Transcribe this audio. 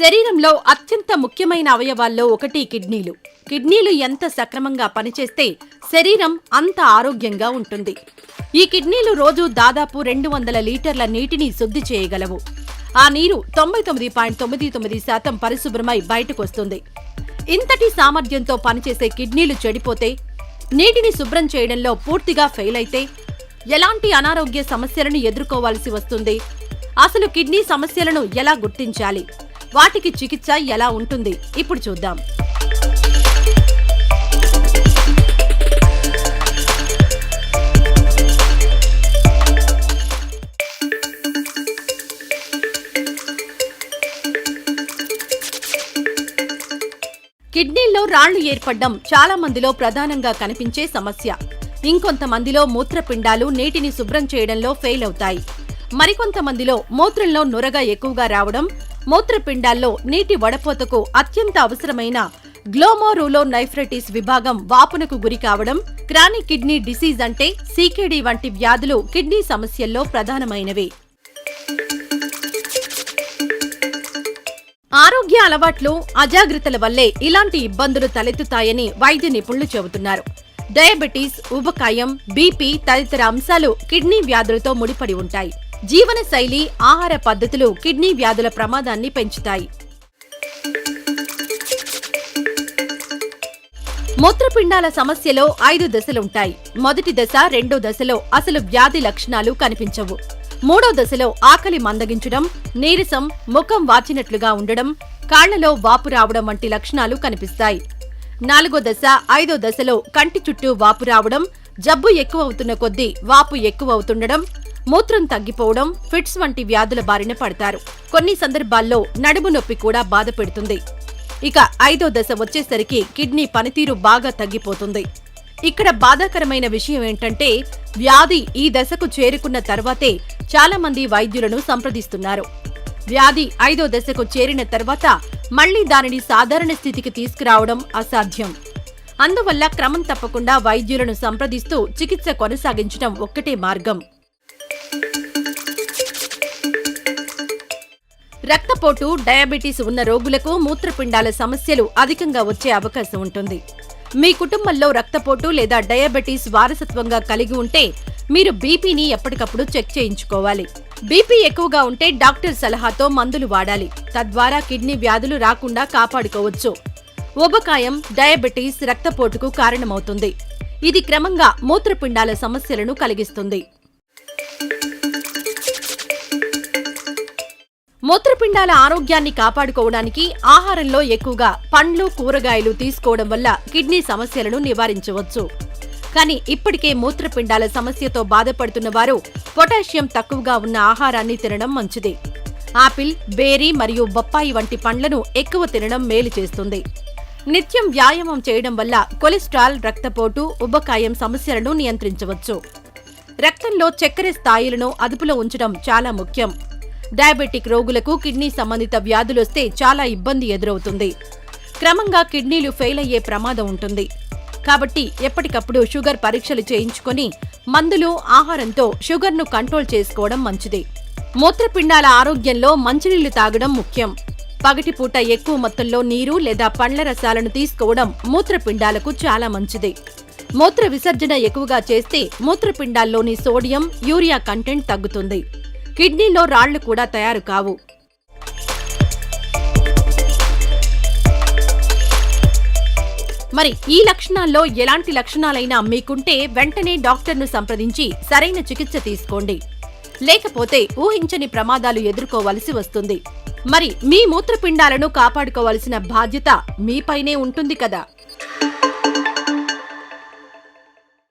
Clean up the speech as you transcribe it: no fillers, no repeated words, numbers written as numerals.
శరీరంలో అత్యంత ముఖ్యమైన అవయవాల్లో ఒకటి కిడ్నీలు. కిడ్నీలు ఎంత సక్రమంగా పనిచేస్తే శరీరం అంత ఆరోగ్యంగా ఉంటుంది. ఈ కిడ్నీలు రోజు దాదాపు 200 లీటర్ల నీటిని శుద్ధి చేయగలవు. ఆ నీరు 99.99% పరిశుభ్రమై బయటకొస్తుంది. ఇంతటి సామర్థ్యంతో పనిచేసే కిడ్నీలు చెడిపోతే, నీటిని శుభ్రం చేయడంలో పూర్తిగా ఫెయిల్ అయితే ఎలాంటి అనారోగ్య సమస్యలను ఎదుర్కోవాల్సి వస్తుంది? అసలు కిడ్నీ సమస్యలను ఎలా గుర్తించాలి? వాటికి చికిత్స ఎలా ఉంటుంది? ఇప్పుడు చూద్దాం. కిడ్నీల్లో రాళ్లు ఏర్పడ్డం చాలా మందిలో ప్రధానంగా కనిపించే సమస్య. ఇంకొంతమందిలో మూత్రపిండాలు నీటిని శుభ్రం చేయడంలో ఫెయిల్ అవుతాయి. మరికొంతమందిలో మూత్రంలో నురగ ఎక్కువగా రావడం, మూత్రపిండాల్లో నీటి వడపోతకు అత్యంత అవసరమైన గ్లోమోరూలోనెఫ్రైటిస్ విభాగం వాపునకు గురి కావడం, క్రానిక్ కిడ్నీ డిసీజ్ అంటే సీకేడీ వంటి వ్యాధులు కిడ్నీ సమస్యల్లో ప్రధానమైనవి. ఆరోగ్య అలవాట్లు, అజాగ్రత్తల వల్లే ఇలాంటి ఇబ్బందులు తలెత్తుతాయని వైద్య నిపుణులు చెబుతున్నారు. డయాబెటీస్, ఊబకాయం, బీపీ తదితర అంశాలు కిడ్నీ వ్యాధులతో ముడిపడి ఉంటాయి. జీవన శైలి, ఆహార పద్ధతులు కిడ్నీ వ్యాధుల ప్రమాదాన్ని పెంచుతాయి. మూత్రపిండాల సమస్యలో 5 దశలుంటాయి. మొదటి దశ, రెండో దశలో అసలు వ్యాధి లక్షణాలు కనిపించవు. మూడో దశలో ఆకలి మందగించడం, నీరసం, ముఖం వాచినట్లుగా ఉండడం, కాళ్లలో వాపు రావడం వంటి లక్షణాలు కనిపిస్తాయి. 4వ దశ, 5వ దశలో కంటి చుట్టూ వాపు రావడం, జబ్బు ఎక్కువవుతున్న కొద్దీ వాపు ఎక్కువవుతుండడం, మూత్రం తగ్గిపోవడం, ఫిట్స్ వంటి వ్యాధుల బారిన పడతారు. కొన్ని సందర్భాల్లో నడుము నొప్పి కూడా బాధ పెడుతుంది. ఇక 5వ దశ వచ్చేసరికి కిడ్నీ పనితీరు బాగా తగ్గిపోతుంది. ఇక్కడ బాధాకరమైన విషయం ఏంటంటే, వ్యాధి ఈ దశకు చేరుకున్న తర్వాతే చాలా మంది వైద్యులను సంప్రదిస్తున్నారు. వ్యాధి 5వ దశకు చేరిన తర్వాత మళ్లీ దానిని సాధారణ స్థితికి తీసుకురావడం అసాధ్యం. అందువల్ల క్రమం తప్పకుండా వైద్యులను సంప్రదిస్తూ చికిత్స కొనసాగించడం ఒక్కటే మార్గం. రక్తపోటు, డయాబెటీస్ ఉన్న రోగులకు మూత్రపిండాల సమస్యలు అధికంగా వచ్చే అవకాశం ఉంటుంది. మీ కుటుంబంలో రక్తపోటు లేదా డయాబెటీస్ వారసత్వంగా కలిగి ఉంటే మీరు బీపీని ఎప్పటికప్పుడు చెక్ చేయించుకోవాలి. బీపీ ఎక్కువగా ఉంటే డాక్టర్ సలహాతో మందులు వాడాలి. తద్వారా కిడ్నీ వ్యాధులు రాకుండా కాపాడుకోవచ్చు. ఊబకాయం, డయాబెటీస్ రక్తపోటుకు కారణమవుతుంది. ఇది క్రమంగా మూత్రపిండాల సమస్యలను కలిగిస్తుంది. మూత్రపిండాల ఆరోగ్యాన్ని కాపాడుకోవడానికి ఆహారంలో ఎక్కువగా పండ్లు, కూరగాయలు తీసుకోవడం వల్ల కిడ్నీ సమస్యలను నివారించవచ్చు. కానీ ఇప్పటికే మూత్రపిండాల సమస్యతో బాధపడుతున్న వారు పొటాషియం తక్కువగా ఉన్న ఆహారాన్ని తినడం మంచిది. ఆపిల్, బేరీ మరియు బొప్పాయి వంటి పండ్లను ఎక్కువ తినడం మేలు చేస్తుంది. నిత్యం వ్యాయామం చేయడం వల్ల కొలెస్ట్రాల్, రక్తపోటు, ఉబ్బకాయం సమస్యలను నియంత్రించవచ్చు. రక్తంలో చక్కెర స్థాయిలను అదుపులో ఉంచడం చాలా ముఖ్యం. డయాబెటిక్ రోగులకు కిడ్నీ సంబంధిత వ్యాధులొస్తే చాలా ఇబ్బంది ఎదురవుతుంది. క్రమంగా కిడ్నీలు ఫెయిల్ అయ్యే ప్రమాదం ఉంటుంది. కాబట్టి ఎప్పటికప్పుడు షుగర్ పరీక్షలు చేయించుకొని మందులు, ఆహారంతో షుగర్ను కంట్రోల్ చేసుకోవడం మంచిది. మూత్రపిండాల ఆరోగ్యంలో మంచినీళ్లు తాగడం ముఖ్యం. పగటిపూట ఎక్కువ మొత్తంలో నీరు లేదా పండ్ల రసాలను తీసుకోవడం మూత్రపిండాలకు చాలా మంచిది. మూత్ర విసర్జన ఎక్కువగా చేస్తే మూత్రపిండాల్లోని సోడియం, యూరియా కంటెంట్ తగ్గుతుంది. కిడ్నీలో రాళ్లు కూడా తయారు కావు. మరి ఈ లక్షణాల్లో ఎలాంటి లక్షణాలైనా మీకుంటే వెంటనే డాక్టర్ను సంప్రదించి సరైన చికిత్స తీసుకోండి. లేకపోతే ఊహించని ప్రమాదాలు ఎదుర్కోవలసి వస్తుంది. మరి మీ మూత్రపిండాలను కాపాడుకోవలసిన బాధ్యత మీపైనే ఉంటుంది కదా.